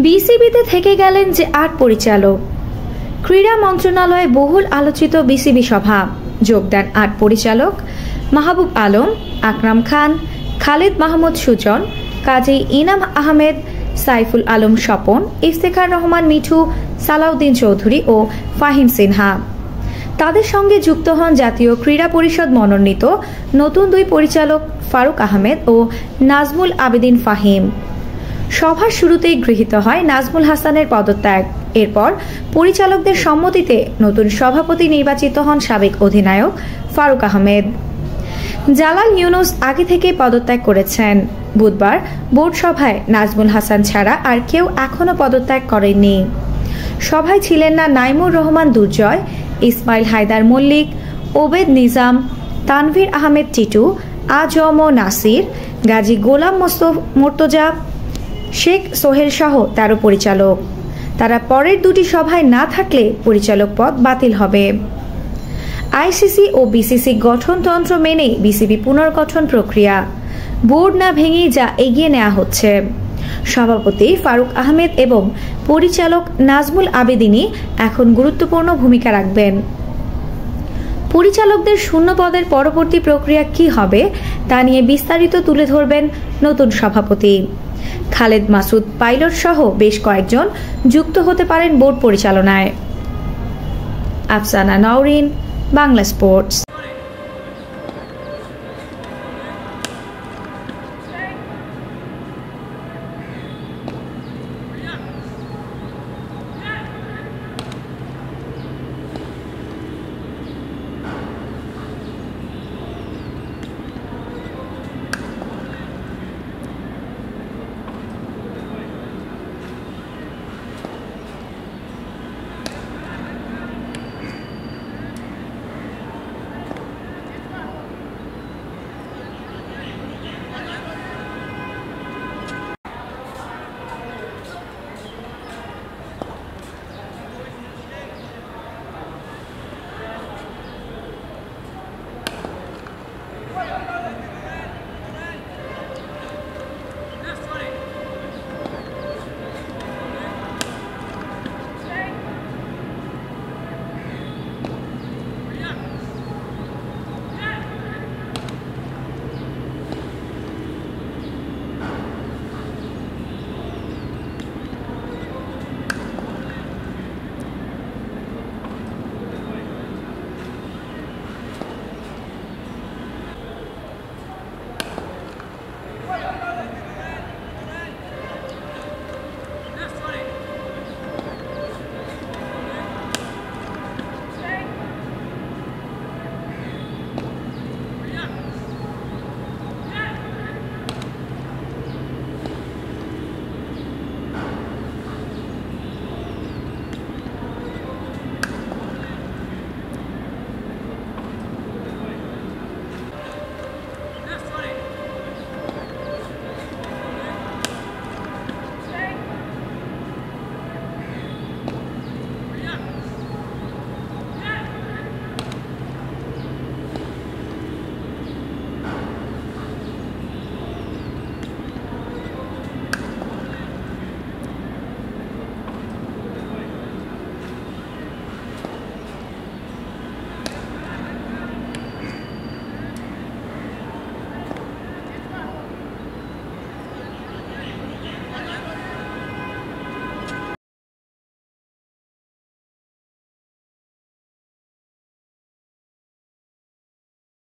বিসিবিতে থেকে গেলেন যে ৮ পরিচালক। ক্রীড়া মন্ত্রণালয়ে বহুল আলোচিত বিসিবি সভা, যোগদান ৮ পরিচালক: মাহবুব আলম, আকরাম খান, খালেদ মাহমুদ সুজন, কাজী ইনাম আহমেদ, সাইফুল আলম স্বপন, ইফতেখার রহমান মিঠু, সালাউদ্দিন চৌধুরী ও ফাহিম সিনহা। তাদের সঙ্গে যুক্ত হন জাতীয় ক্রীড়া পরিষদ মনোনীত নতুন 2 পরিচালক ফারুক আহমেদ ও নাজমুল আবেদিন ফাহিম। সভার শুরুতেই গৃহীত হয় নাজমুল হাসানের পদত্যাগ। এরপর পরিচালকদের সম্মতিতে নতুন সভাপতি নির্বাচিত হন সাবেক অধিনায়ক ফারুক আহমেদ। জালাল ইউনুস আগে থেকে পদত্যাগ করেছেন। বুধবার বোর্ড সভায় নাজমুল হাসান ছাড়া আর কেউ এখনও পদত্যাগ করেননি। সভায় ছিলেন না নাইমুর রহমান দুর্জয়, ইসমাইল হায়দার মল্লিক, ওবেদ নিজাম, তানভীর আহমেদ টিটু, আজম নাসির, গাজী গোলাম মোর্তজা, শেখ সোহেল সহ 13 পরিচালক। তারা পরের 2টি সভায় না থাকলে পরিচালক পদ বাতিল হবে। আইসিসি ও বিসিসি গঠনতন্ত্র মেনে বিসিবি পুনর্গঠন প্রক্রিয়া বোর্ড না ভেঙে যা এগিয়ে নেওয়া হচ্ছে। সভাপতি ফারুক আহমেদ এবং পরিচালক নাজমুল আবেদিনই এখন গুরুত্বপূর্ণ ভূমিকা রাখবেন। পরিচালকদের শূন্য পদের পরবর্তী প্রক্রিয়া কি হবে তা নিয়ে বিস্তারিত তুলে ধরবেন নতুন সভাপতি। খালেদ মাসুদ পাইলট সহ বেশ কয়েকজন যুক্ত হতে পারেন বোর্ড পরিচালনায়। আফসানা নওরিন, বাংলা স্পোর্টস।